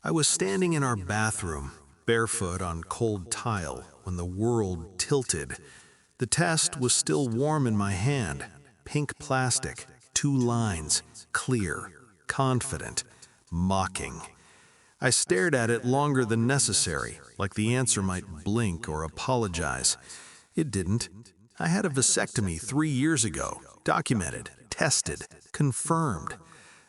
I was standing in our bathroom, barefoot on cold tile, when the world tilted. The test was still warm in my hand, pink plastic, 2 lines, clear, confident, mocking. I stared at it longer than necessary, like the answer might blink or apologize. It didn't. I had a vasectomy 3 years ago, documented, tested, confirmed.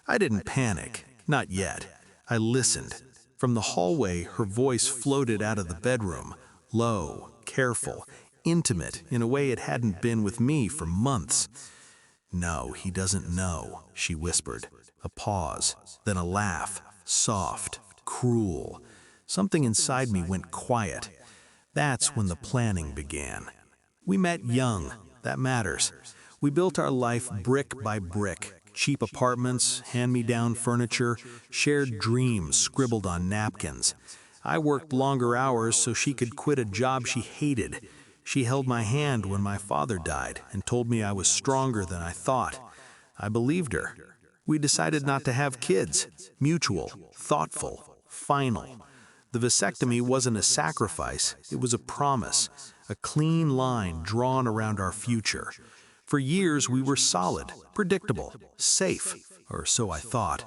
I didn't panic, not yet. I listened. From the hallway, her voice floated out of the bedroom, low, careful, intimate in a way it hadn't been with me for months. "No, he doesn't know," she whispered. A pause, then a laugh, soft, cruel. Something inside me went quiet. That's when the planning began. We met young, that matters. We built our life brick by brick. Cheap apartments, hand-me-down furniture, shared dreams scribbled on napkins. I worked longer hours so she could quit a job she hated. She held my hand when my father died and told me I was stronger than I thought. I believed her. We decided not to have kids. Mutual, thoughtful, final. The vasectomy wasn't a sacrifice, it was a promise, a clean line drawn around our future. For years we were solid, predictable, safe, or so I thought.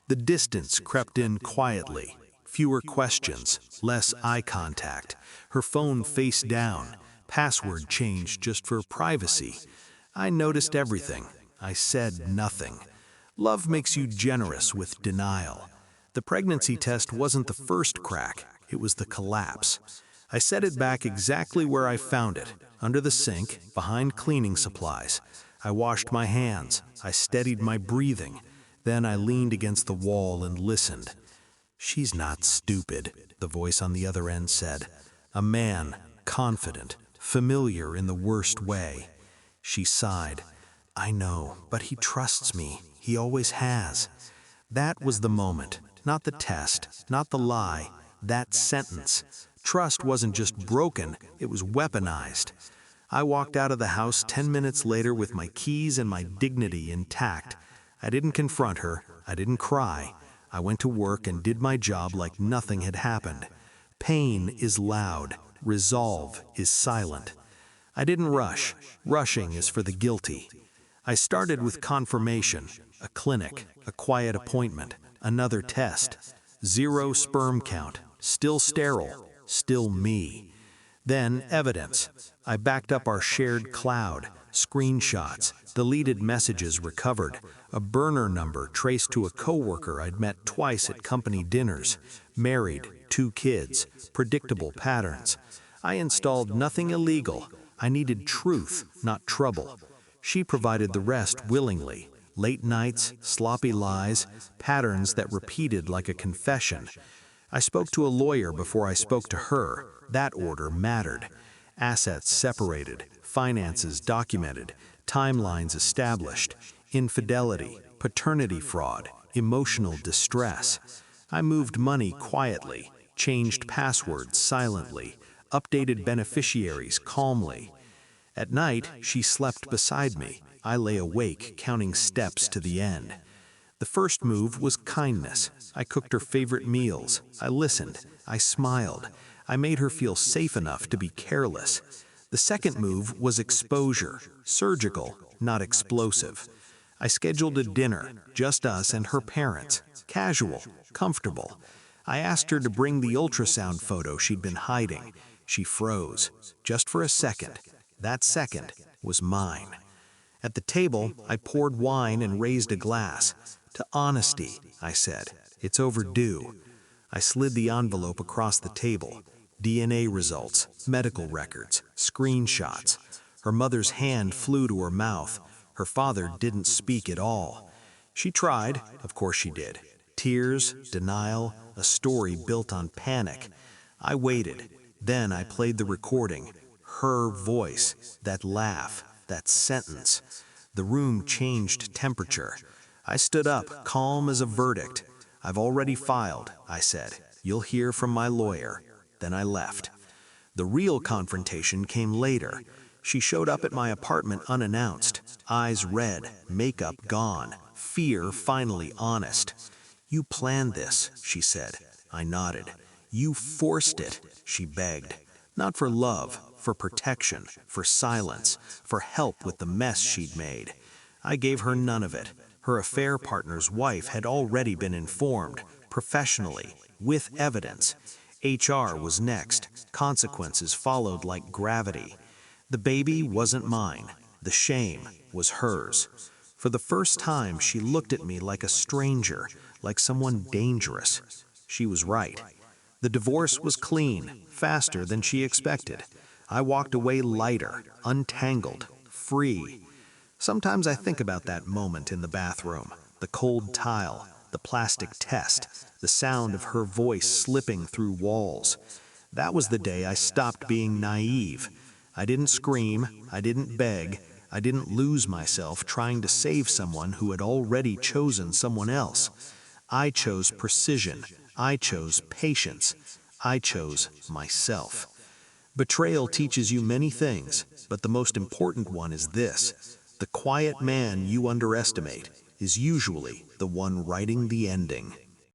The distance crept in quietly. Fewer questions, less eye contact. Her phone face down, password changed just for privacy. I noticed everything. I said nothing. Love makes you generous with denial. The pregnancy test wasn't the first crack, it was the collapse. I set it back exactly where I found it, under the sink, behind cleaning supplies. I washed my hands, I steadied my breathing. Then I leaned against the wall and listened. "She's not stupid," the voice on the other end said. A man, confident, familiar in the worst way. She sighed. "I know, but he trusts me. He always has." That was the moment, not the test, not the lie, that sentence. Trust wasn't just broken, it was weaponized. I walked out of the house 10 minutes later with my keys and my dignity intact. I didn't confront her, I didn't cry. I went to work and did my job like nothing had happened. Pain is loud, resolve is silent. I didn't rush. Rushing is for the guilty. I started with confirmation, a clinic, a quiet appointment, another test. 0 sperm count, still sterile, still me. Then evidence. I backed up our shared cloud, screenshots, deleted messages recovered, a burner number traced to a coworker I'd met twice at company dinners, married, 2 kids, predictable patterns. I installed nothing illegal. I needed truth, not trouble. She provided the rest willingly. Late nights, sloppy lies, patterns that repeated like a confession. I spoke to a lawyer before I spoke to her. That order mattered. Assets separated, finances documented, timelines established, infidelity, paternity fraud, emotional distress. I moved money quietly, changed passwords silently, updated beneficiaries calmly. At night, she slept beside me. I lay awake, counting steps to the end. The first move was kindness. I cooked her favorite meals. I listened. I smiled. I made her feel safe enough to be careless. The second move was exposure, surgical, not explosive. I scheduled a dinner, just us and her parents, casual, comfortable. I asked her to bring the ultrasound photo she'd been hiding. She froze, just for a second. That second was mine. At the table, I poured wine and raised a glass. "To honesty," I said. "It's overdue." I slid the envelope across the table. DNA results, medical records, screenshots. Her mother's hand flew to her mouth. Her father didn't speak at all. She tried, of course she did. Tears, denial, a story built on panic. I waited. Then I played the recording. Her voice, that laugh, that sentence. The room changed temperature. I stood up, calm as a verdict. "I've already filed," I said. "You'll hear from my lawyer." Then I left. The real confrontation came later. She showed up at my apartment unannounced, eyes red, makeup gone, fear finally honest. "You planned this," she said. I nodded. You forced it, she begged. Not for love, for protection, for silence, for help with the mess she'd made. I gave her none of it. Her affair partner's wife had already been informed, professionally, with evidence. HR was next. Consequences followed like gravity. The baby wasn't mine. The shame was hers. For the first time, she looked at me like a stranger, like someone dangerous. She was right. The divorce was clean, faster than she expected. I walked away lighter, untangled, free. Sometimes I think about that moment in the bathroom, the cold tile, the plastic test, the sound of her voice slipping through walls. That was the day I stopped being naive. I didn't scream, I didn't beg, I didn't lose myself trying to save someone who had already chosen someone else. I chose precision. I chose patience. I chose myself. Betrayal teaches you many things, but the most important one is this: the quiet man you underestimate is usually the one writing the ending.